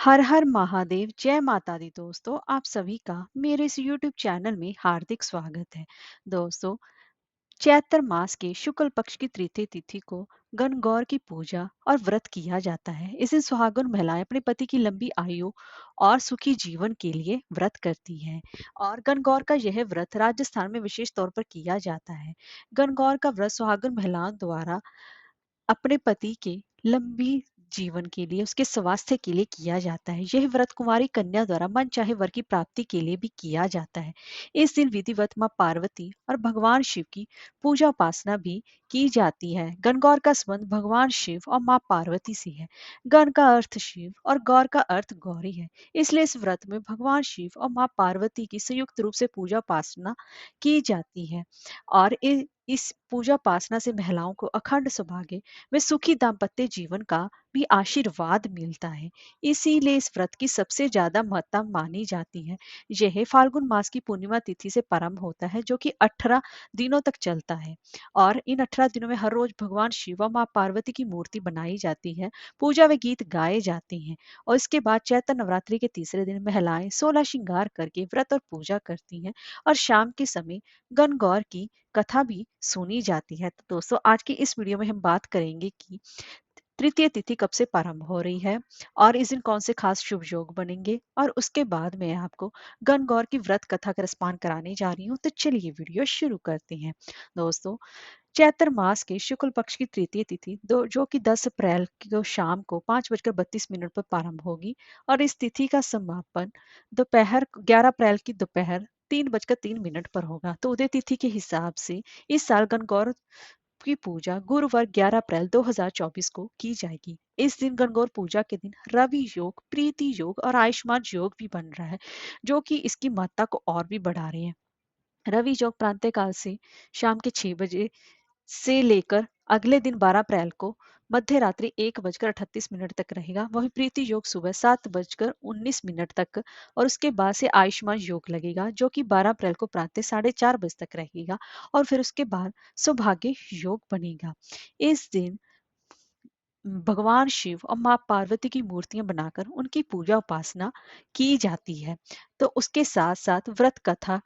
हर हर महादेव, जय माता दी। दोस्तों, आप सभी का मेरे इस यूट्यूब चैनल में हार्दिक स्वागत है। दोस्तों, चैत्र मास के शुक्ल पक्ष की तृतीय तिथि को गणगौर की पूजा और व्रत किया जाता है। इस दिन सुहागन महिलाएं अपने पति की लंबी आयु और सुखी जीवन के लिए व्रत करती हैं। और गणगौर का यह व्रत राजस्थान में विशेष तौर पर किया जाता है। गणगौर का व्रत सुहागन महिलाओं द्वारा अपने पति के लंबी जीवन के लिए, उसके स्वास्थ्य के लिए किया जाता है। यह व्रत कुंवारी कन्या द्वारा मन चाहे वर की प्राप्ति के लिए भी किया जाता है। इस दिन विधिवत मां पार्वती और भगवान शिव की पूजा उपासना भी की जाती है। गणगौर का संबंध भगवान शिव और मां पार्वती से है। गण का अर्थ शिव और गौर का अर्थ गौरी है। इसलिए इस व्रत में भगवान शिव और मां पार्वती की संयुक्त रूप से पूजा उपासना की जाती है। और इस पूजा उपासना से महिलाओं को अखंड सौभाग्य व सुखी दाम्पत्य जीवन का भी आशीर्वाद मिलता है। इसीलिए इस व्रत की सबसे ज्यादा महत्ता मानी जाती है। यह फाल्गुन मास की पूर्णिमा तिथि से प्रारंभ होता है, जो कि 18 दिनों तक चलता है। और इन 18 दिनों में हर रोज भगवान शिव और माँ पार्वती की मूर्ति बनाई जाती है, पूजा व गीत गाए जाते हैं। और इसके बाद चैत्र नवरात्रि के तीसरे दिन महिलाएं 16 श्रृंगार करके व्रत और पूजा करती हैं। और शाम के समय गणगौर की कथा भी सुनी जाती है। तो दोस्तों, आज की इस वीडियो में हम बात करेंगे कि तृतीय तिथि कब से प्रारंभ हो रही है और इस दिन कौन से खास शुभ योग बनेंगे, और उसके बाद मैं आपको गणगौर की व्रत कथा का रसपान कराने जा रही हूँ। तो चलिए वीडियो शुरू करते हैं। दोस्तों, चैत्र मास के शुक्ल पक्ष की तृतीय तिथि दो जो कि 10 अप्रैल को शाम को 5:32 पर प्रारंभ होगी। और इस तिथि का समापन दोपहर 11 अप्रैल की दोपहर 3:03 पर होगा। तो उदय तिथि के हिसाब से इस साल गणगौर की पूजा गुरुवार 11 अप्रैल 2024 को की जाएगी। इस दिन गणगौर पूजा के दिन रवि योग, प्रीति योग और आयुष्मान योग भी बन रहा है, जो कि इसकी महत्ता को और भी बढ़ा रहे हैं। रवि योग प्रातः काल से शाम के 6 बजे से लेकर अगले दिन 12 अप्रैल को मध्य रात्रि 1:38 तक रहेगा। वहीं प्रीति योग सुबह 7:19 तक और उसके बाद से आयुष्मान योग लगेगा, जो कि 12 अप्रैल को प्रातः 4:30 तक रहेगा। और फिर उसके बाद सौभाग्य योग बनेगा। इस दिन भगवान शिव और माँ पार्वती की मूर्तियां बनाकर उनकी पूजा उपासना की जाती है। तो उसके साथ साथ व्रत कथा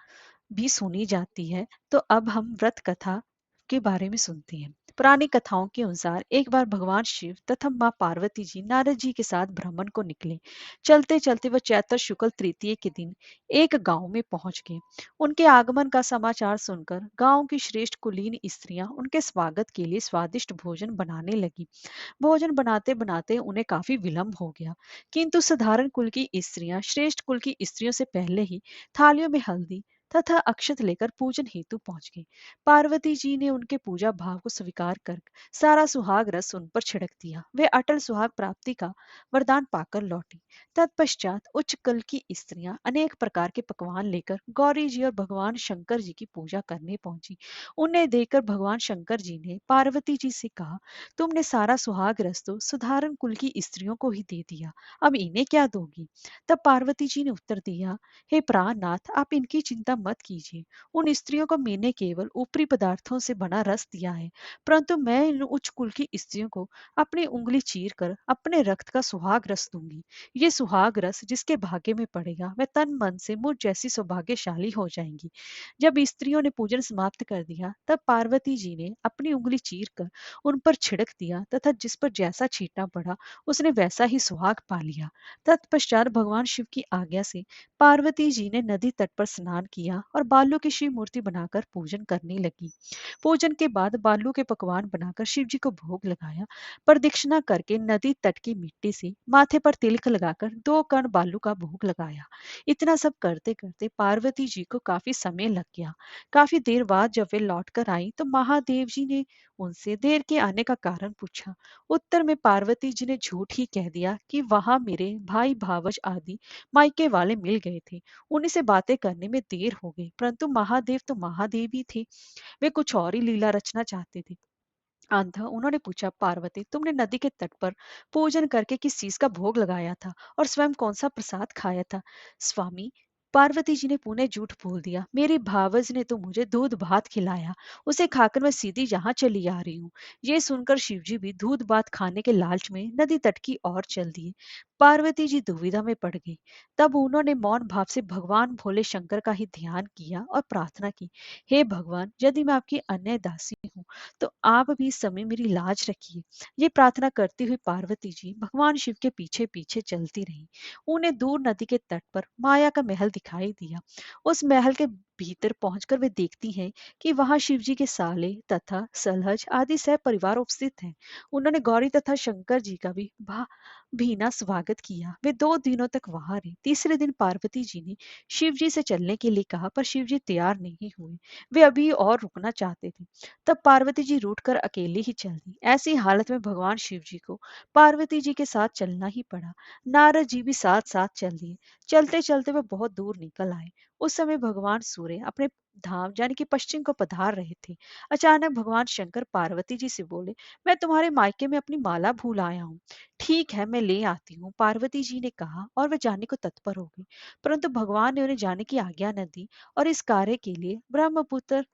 भी सुनी जाती है। तो अब हम व्रत कथा के बारे में सुनते हैं। पुरानी कथाओं के अनुसार एक बार भगवान शिव तथा मां पार्वती जी नारद जी के साथ भ्रमण को निकले। चलते चलते वह चैत्र शुक्ल तृतीय के दिन एक गांव में पहुंच गए। उनके आगमन का समाचार सुनकर गांव की श्रेष्ठ कुलीन स्त्रियां उनके स्वागत के लिए स्वादिष्ट भोजन बनाने लगी। भोजन बनाते बनाते उन्हें काफी विलंब हो गया, किंतु साधारण कुल की स्त्रियां श्रेष्ठ कुल की स्त्रियों से पहले ही थालियों में हल्दी तथा अक्षत लेकर पूजन हेतु पहुंच गई। पार्वती जी ने उनके पूजा भाव को स्वीकार कर सारा सुहाग रस उन पर छिड़क दिया। वे अटल सुहाग प्राप्ति का वरदान पाकर लौटी। तत्पश्चात उच्च कुल की स्त्रियां अनेक प्रकार के पकवान लेकर गौरी जी और भगवान शंकर जी की पूजा करने पहुंची। उन्हें देखकर भगवान शंकर जी ने पार्वती जी से कहा, तुमने सारा सुहाग रस तो साधारण कुल की स्त्रियों को ही दे दिया, अब इन्हें क्या दोगी? तब पार्वती जी ने उत्तर दिया, हे प्राणनाथ, आप इनकी चिंता मत कीजिए। उन स्त्रियों को मैंने केवल ऊपरी पदार्थों से बना रस दिया है, परंतु मैं इन उच्च कुल की स्त्रियों को अपनी उंगली चीर कर अपने रक्त का सुहाग रस दूंगी। ये सुहाग रस जिसके भाग्य में पड़ेगा वह तन मन से मुझ जैसी सौभाग्यशाली हो जाएंगी। जब स्त्रियों ने पूजन समाप्त कर दिया, तब पार्वती जी ने अपनी उंगली चीर कर उन पर छिड़क दिया तथा जिस पर जैसा छींटा पड़ा उसने वैसा ही सुहाग पा लिया। तत्पश्चात भगवान शिव की आज्ञा से पार्वती जी ने नदी तट पर स्नान किया और बालू की शिव मूर्ति बनाकर पूजन करने लगी। पूजन के बाद बालू के पकवान बनाकर शिव जी को भोग लगाया। प्रदक्षिणा करके नदी तट की मिट्टी से माथे पर तिलक लगाकर 2 कण बालू का भोग लगाया। इतना सब करते करते पार्वती जी को काफी समय लग गया। काफी देर बाद जब वे लौट कर आई तो महादेव जी ने उनसे देर के आने का कारण पूछा। उत्तर में पार्वती जी ने झूठ ही कह दिया कि वहां मेरे भाई भावज आदि मायके वाले मिल गए थे, उन्हीं से बातें करने में देर हो गई। परंतु महादेव तो महादेव ही थे, वे कुछ और ही लीला रचना चाहते थे। अंत उन्होंने पूछा, पार्वती, तुमने नदी के तट पर पूजन करके किस चीज का भोग लगाया था और स्वयं कौन सा प्रसाद खाया था? स्वामी, पार्वती जी ने पुनः झूठ बोल दिया, मेरी भावज ने तो मुझे दूध भात खिलाया, उसे खाकर मैं सीधी यहाँ चली आ रही हूँ। ये सुनकर शिवजी भी दूध भात खाने के लालच में नदी तट की ओर चल दिए। पार्वती जी दुविधा में पड़ गई। तब उन्होंने मौन भाव से भगवान भोले शंकर का ही ध्यान किया और प्रार्थना की, हे भगवान, यदि मैं आपकी अन्य दासी हूँ तो आप भी इस समय मेरी लाज रखिए। ये प्रार्थना करती हुई पार्वती जी भगवान शिव के पीछे पीछे चलती रही। उन्हें दूर नदी के तट पर माया का महल दिखाई दिया। उस महल के भीतर पहुंचकर वे देखती हैं कि वहां शिवजी के साले तथा सलहज आदि सह परिवार उपस्थित हैं। उन्होंने गौरी तथा शंकर जी का भी भीना स्वागत किया। वे 2 दिनों तक वहां रहे। तीसरे दिन पार्वती जी ने शिव जी से चलने के लिए कहा, पर शिव जी तैयार नहीं हुए। वे अभी और रुकना चाहते थे। तब पार्वती जी रूठ कर अकेले ही चल दी। ऐसी हालत में भगवान शिव जी को पार्वती जी के साथ चलना ही पड़ा। नारद जी भी साथ साथ चल दिए। चलते चलते वे बहुत दूर निकल आए। उस समय भगवान सूर्य अपने धाम यानी कि पश्चिम को पधार रहे थे। अचानक भगवान शंकर पार्वती जी से बोले, मैं तुम्हारे मायके में अपनी माला भूल आया हूँ। ठीक है, मैं ले आती हूँ, पार्वती जी ने कहा और वे जाने को तत्पर हो गई। परंतु भगवान ने उन्हें जाने की आज्ञा न दी और इस कार्य के लिए ब्रह्मपुत्र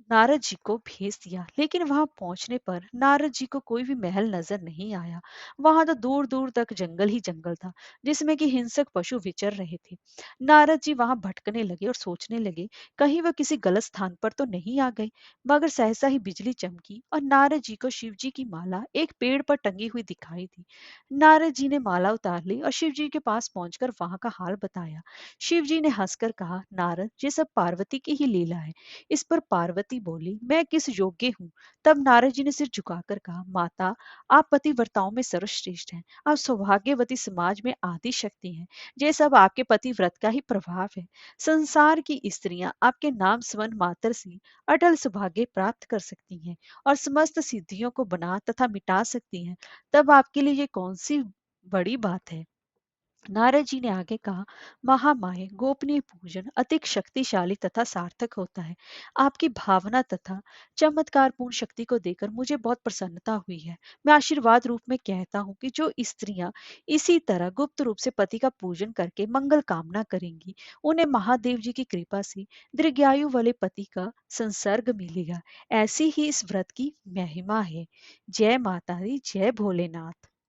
नारद जी को भेज दिया। लेकिन वहां पहुंचने पर नारद जी को कोई भी महल नजर नहीं आया। वहां तो दूर दूर तक जंगल ही जंगल था, जिसमें कि हिंसक पशु विचर रहे थे। नारद जी वहां भटकने लगे और सोचने लगे, कहीं वह किसी गलत स्थान पर तो नहीं आ गए। मगर सहसा ही बिजली चमकी और नारद जी को शिव जी की माला एक पेड़ पर टंगी हुई दिखाई दी। नारद जी ने माला उतार ली और शिव जी के पास पहुंचकर वहां का हाल बताया। शिव जी ने हंसकर कहा, नारद, ये सब पार्वती की ही लीला है। इस पर पार्वती बोली, मैं किस योग्य हूँ? तब नारद जी ने सिर झुकाकर कहा, माता, आप पतिव्रताओं में सर्वश्रेष्ठ हैं। आप सौभाग्यवती समाज में आदि शक्ति हैं। ये सब आपके पतिव्रत का ही प्रभाव है। संसार की स्त्रियां आपके नाम स्मरण मात्र से अटल सौभाग्य प्राप्त कर सकती हैं और समस्त सिद्धियों को बना तथा मिटा सकती हैं। तब आपके लिए ये कौन सी बड़ी बात है? नारद जी ने आगे कहा, महामाये गोपनीय पूजन अधिक शक्तिशाली तथा सार्थक होता है। आपकी भावना तथा चमत्कारपूर्ण शक्ति को देखकर मुझे बहुत प्रसन्नता हुई है। मैं आशीर्वाद रूप में कहता हूँ कि जो स्त्रियां इसी तरह गुप्त रूप से पति का पूजन करके मंगल कामना करेंगी, उन्हें महादेव जी की कृपा से दीर्घायु वाले पति का संसर्ग मिलेगा। ऐसी ही इस व्रत की महिमा है। जय माता दी, जय भोलेनाथ।